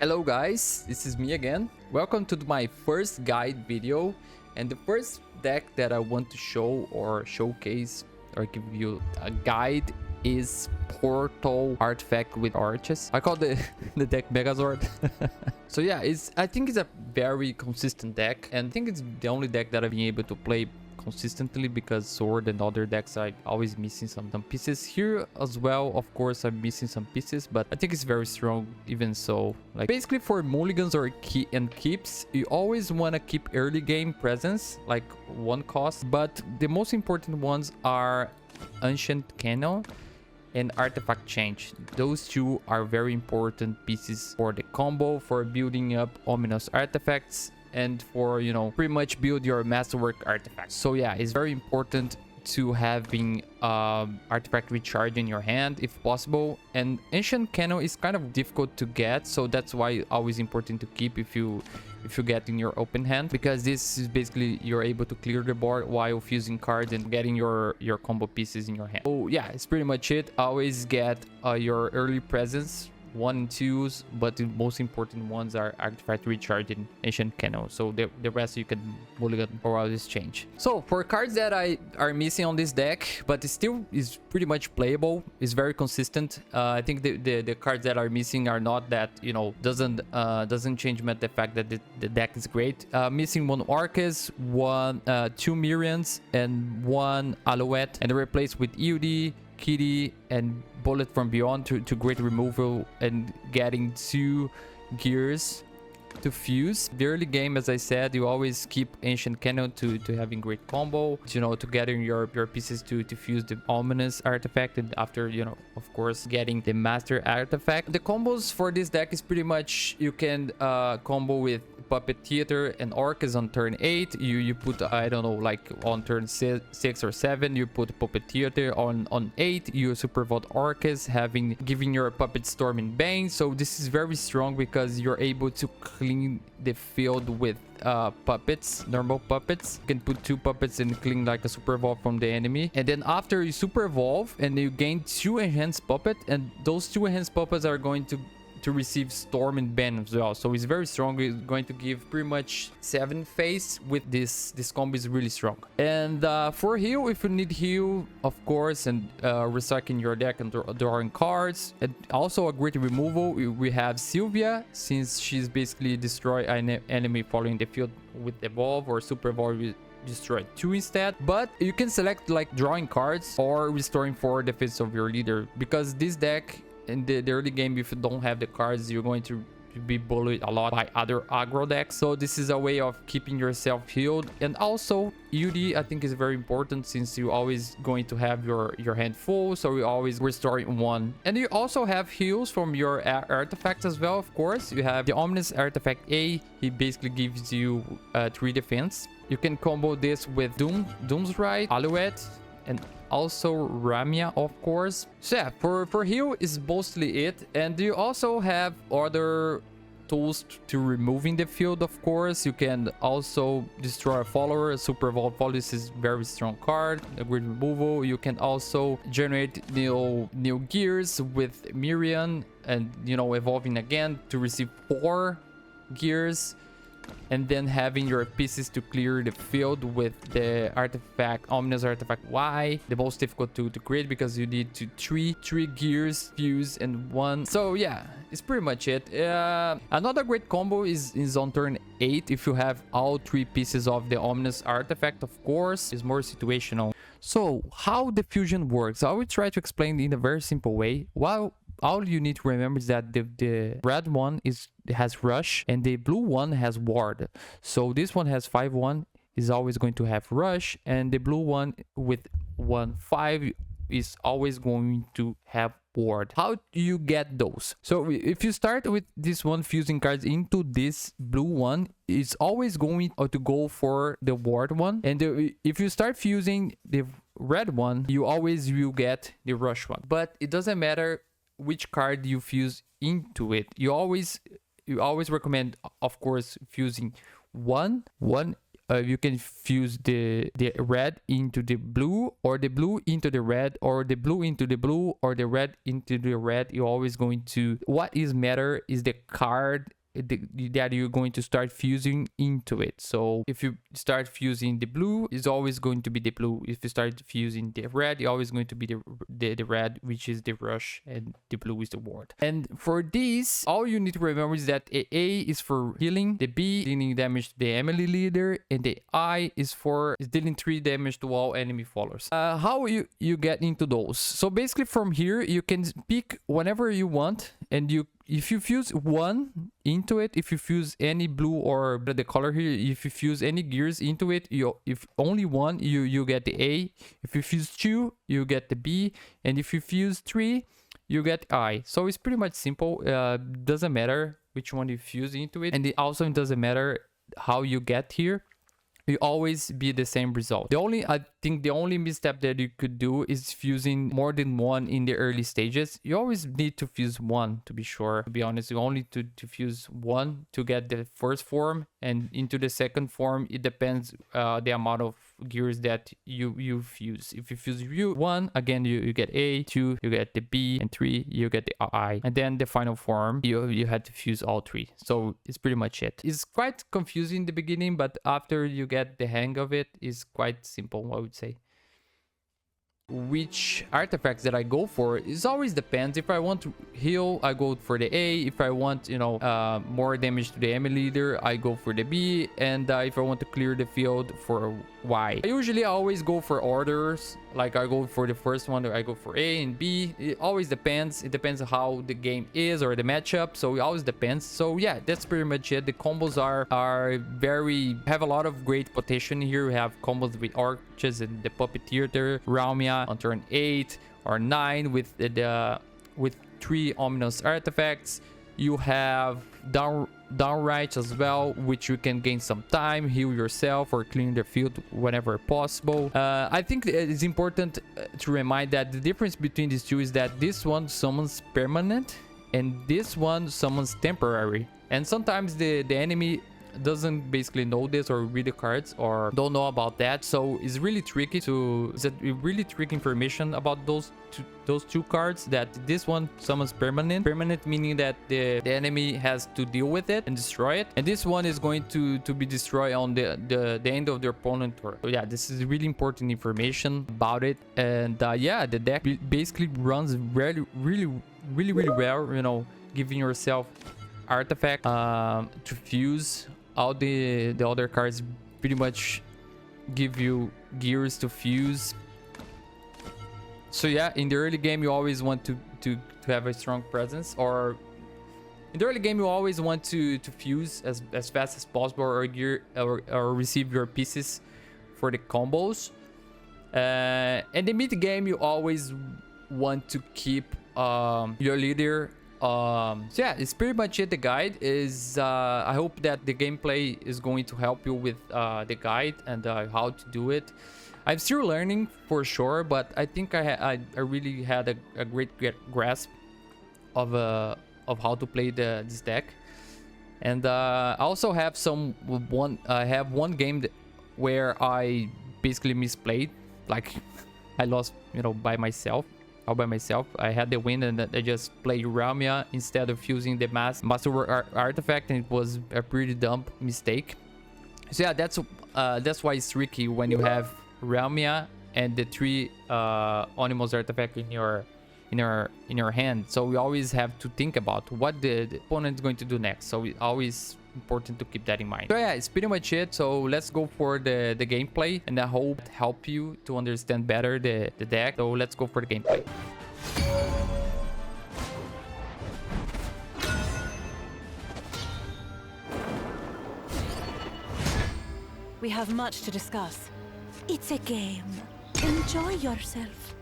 Hello guys, this is me again. Welcome to my first guide video, and the first deck that I want to show or showcase or give you a guide is Portal Artifact with Arches. I call the deck Megazord. So yeah, I think it's a very consistent deck, and I think it's the only deck that I've been able to play consistently, because Sword and other decks I always missing some pieces. Here as well, of course, I'm missing some pieces, but I think it's very strong even so. Like basically for mulligans or keeps, you always want to keep early game presence, like one cost, but the most important ones are Ancient Cannon and Artifact Change. Those two are very important pieces for the combo, for building up ominous artifacts, and for, you know, pretty much build your Masterwork artifact. So yeah, it's very important to having artifact recharge in your hand if possible, and Ancient Cannon is kind of difficult to get, so that's why always important to keep if you get in your open hand, because this is basically you're able to clear the board while fusing cards and getting your combo pieces in your hand. Oh yeah, it's pretty much it. Always get your early presence, 1 and 2s, but the most important ones are Artifact Recharge and Ancient Cannon. So the rest you can mulligan or always change. So for cards that are missing on this deck, but it still is pretty much playable, is very consistent. I think the cards that are missing are not that, you know, doesn't change the fact that the deck is great. Missing 1 Orcus, 2 Mirians, and 1 Alouette, and they're replaced with EUD, Kitty, and Bullet from Beyond to great removal and getting 2 gears to fuse. The early game, as I said, you always keep Ancient Cannon to having great combo, you know, to getting your pieces to fuse the ominous artifact, and after, you know, of course, getting the master artifact. The combos for this deck is pretty much you can combo with Puppet Theater and Orcus on turn 8. You put, I don't know, like on turn 6 or 7, you put Puppet Theater. On 8, you super vote Orcus, giving your Puppet Storm in Bane. So this is very strong because you're able to clean the field with puppets, normal puppets. You can put 2 puppets and clean like a super evolve from the enemy, and then after you super evolve and you gain 2 enhanced puppet, and those 2 enhanced puppets are going to receive Storm and Ban as well. So it's very strong. It's going to give pretty much 7 face with this combo is really strong. And for heal, if you need heal, of course, and recycling your deck and drawing cards, and also a great removal, we have Sylvia, since she's basically destroy an enemy following the field with evolve, or super evolve with destroy 2 instead. But you can select like drawing cards or restoring 4 defense of your leader, because this deck in the early game, if you don't have the cards, you're going to be bullied a lot by other aggro decks. So this is a way of keeping yourself healed. And also UD, I think, is very important, since you always going to have your hand full, so you always restoring 1. And you also have heals from your artifacts as well. Of course, you have the Ominous Artifact A. He basically gives you 3 defense. You can combo this with Doomwright, Alouette, and also Ramia, of course. So yeah, for heal is mostly it. And you also have other tools to removing the field. Of course, you can also destroy a follower. A super evolved follower is very strong card, a great removal. You can also generate new gears with Miriam, and, you know, evolving again to receive 4 gears, and then having your pieces to clear the field with the artifact, Ominous Artifact Y, the most difficult to create, because you need to 3 gears, fuse, and 1. So yeah, it's pretty much it. Another great combo is on turn 8, if you have all 3 pieces of the Ominous Artifact, of course. It's more situational. So how the fusion works, I will try to explain in a very simple way. All you need to remember is that the red one has rush, and the blue one has ward. So this one has 5/1 is always going to have rush, and the blue one with 1/5 is always going to have ward. How do you get those? So if you start with this one fusing cards into this blue one, it's always going to go for the ward one, and if you start fusing the red one, you always will get the rush one. But it doesn't matter which card you fuse into it. You always recommend, of course, fusing one you can fuse the red into the blue, or the blue into the red, or the blue into the blue, or the red into the red. You're always going to, what is matter is the card that you're going to start fusing into it. So if you start fusing the blue, it's always going to be the blue. If you start fusing the red, you're always going to be the red, which is the rush, and the blue is the ward. And for this, all you need to remember is that A is for healing, the B dealing damage to the enemy leader, and the I is dealing 3 damage to all enemy followers. How you get into those? So basically from here you can pick whenever you want, and if you fuse one into it, if you fuse any blue or the color here, if you fuse any gears into it, if only one, you get the A. If you fuse 2, you get the B, and if you fuse 3, you get I. So it's pretty much simple. Doesn't matter which one you fuse into it, and it also doesn't matter how you get here. You always be the same result. I think the only misstep that you could do is fusing more than one in the early stages. You always need to fuse one, to be sure. To be honest, you only to fuse one to get the first form, and into the second form it depends the amount of gears that you fuse. If you fuse 1, again you get A, 2 you get the B, and 3 you get the I, and then the final form you had to fuse all 3. So it's pretty much it. It's quite confusing in the beginning, but after you get the hang of it, is quite simple, I would say. Which artifacts that I go for is always depends. If I want to heal, I go for the A. If I want, you know, more damage to the enemy leader, I go for the B. And if I want to clear the field, for Y. I always go for orders. Like I go for the first one, I go for A and B. It always depends. It depends on how the game is or the matchup. So it always depends. So yeah, that's pretty much it. The combos have a lot of great potential here. We have combos with Arches and the Puppeteer there, Raumia on turn 8 or 9 with 3 ominous artifacts. You have Doomwright as well, which you can gain some time, heal yourself, or clean the field whenever possible. I think it's important to remind that the difference between these two is that this one summons permanent and this one summons temporary. And sometimes the enemy doesn't basically know this or read the cards or don't know about that, so it's really tricky information about those two cards, that this one summons permanent meaning that the enemy has to deal with it and destroy it, and this one is going to be destroyed on the end of their opponent turn. So yeah, this is really important information about it. And yeah, the deck basically runs really well, you know, giving yourself artifact to fuse. All the other cards pretty much give you gears to fuse. So yeah, in the early game you always want to have a strong presence, or in the early game you always want to fuse as fast as possible, or gear or receive your pieces for the combos. In the mid game you always want to keep your leader. So yeah, it's pretty much it. The guide is I hope that the gameplay is going to help you with the guide and how to do it. I'm still learning for sure, but I think I really had a great grasp of how to play this deck. And I also have one game where I basically misplayed, like I lost, you know, by myself. All by myself. I had the win and I just played Raumia instead of using the Masterwork artifact, and it was a pretty dumb mistake. So yeah, that's why it's tricky when you have Raumia and the 3 Animals artifact in your hand. So we always have to think about what the opponent is going to do next. So it's always important to keep that in mind. So yeah, it's pretty much it. So let's go for the gameplay, and I hope it help you to understand better the deck. So let's go for the gameplay. We have much to discuss. It's a game. Enjoy yourself.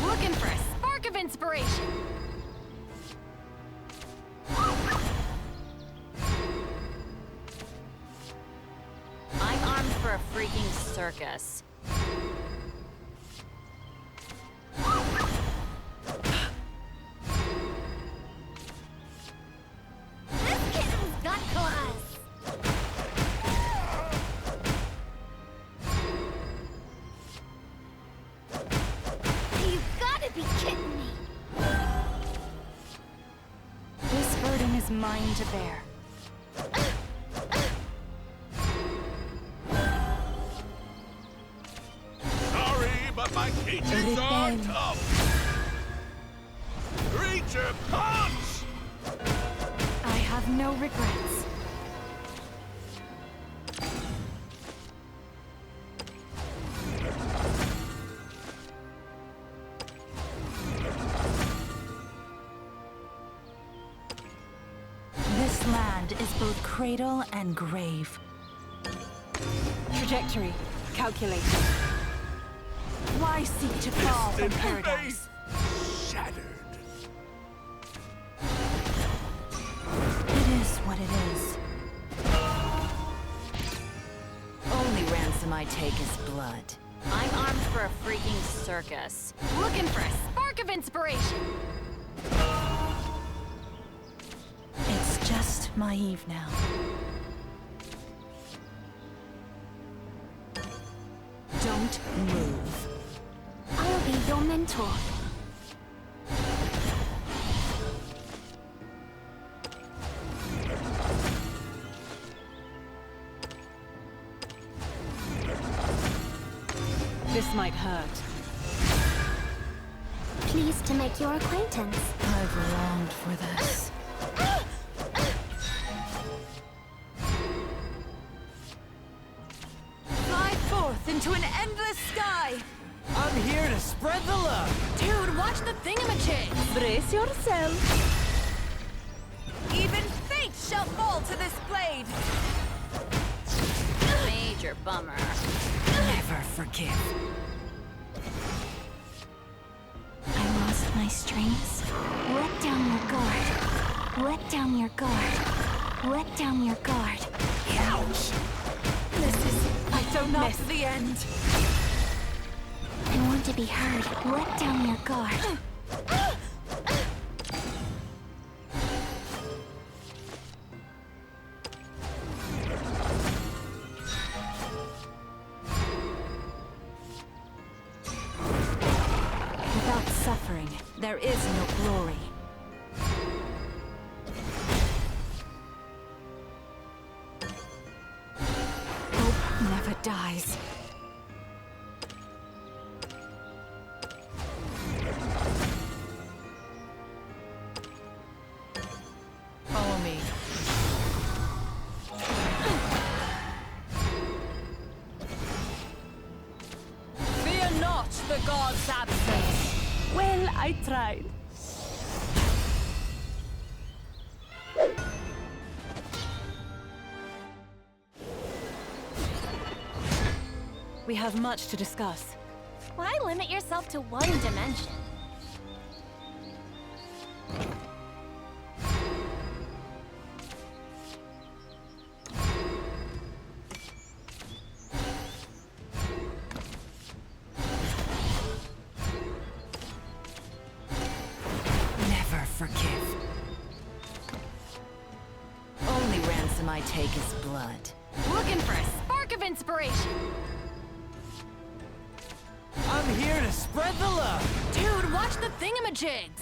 Looking for a spark of inspiration. I'm armed for a freaking circus. is mine to bear. Sorry, but my creatures are tough. Creature punch! I have no regrets. This land is both cradle and grave. Trajectory calculated. Why seek to fall from paradise? Shattered. It is what it is. Only ransom I take is blood. I'm armed for a freaking circus. Looking for a spark of inspiration. It's just naive now. Don't move. I'll be your mentor. This might hurt. Pleased to make your acquaintance. I've longed for this. Fly forth into an endless sky! I'm here to spread the love. Dude, watch the thingamajig! Brace yourself. Even fate shall fall to this blade! Major bummer. Never forgive. I lost my strings. Let down your guard. Let down your guard. Let down your guard. Ouch! I don't not the end. I want to be heard. Let down your guard. Without suffering, there is no glory. Hope never dies. Follow me. Fear not the god's absence. Well, I tried. We have much to discuss. Why limit yourself to one dimension? Never forgive. Only ransom I take is blood. Looking for a spark of inspiration. I'm here to spread the love. Dude, watch the thingamajigs!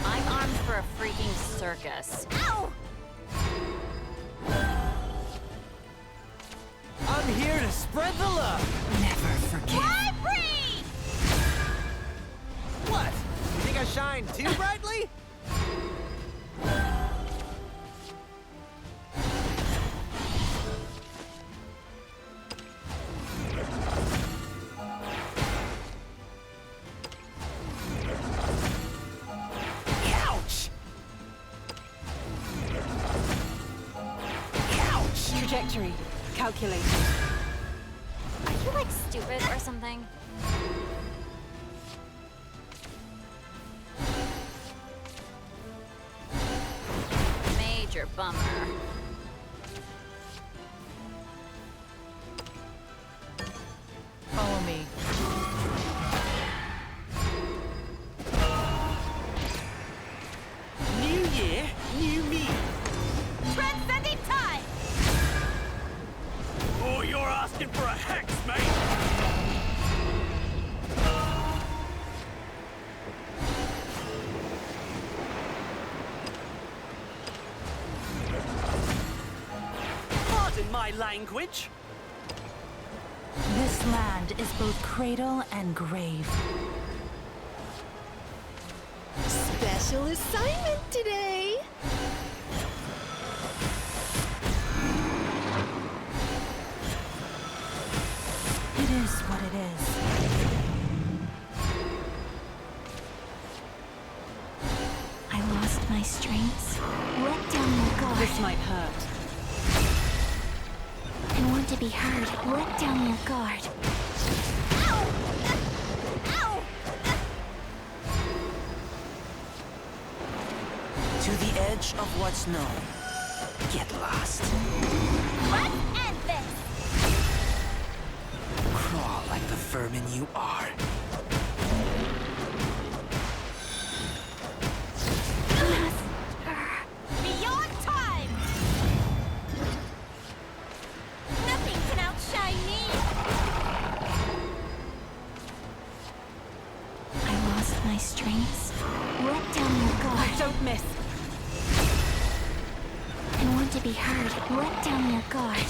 I'm armed for a freaking circus. Ow! I'm here to spread the love. Never forgive. Fly free! What? You think I shine too brightly? Ouch! Ouch! Trajectory calculated. Are you like stupid or something? Major bummer. Follow me. New year, new me. Transcending time! Oh, you're asking for a hex, mate! language. This land is both cradle and grave. Special assignment today. It is what it is. I lost my strings. Let down your guard. This might hurt. I want to be heard. Let down your guard. To the edge of what's known. Get lost. Let's end this! Crawl like the vermin you are. Beyond time! Nothing can outshine me! I lost my strings. Let down your guard. Don't miss. I want to be heard. Let down your guard.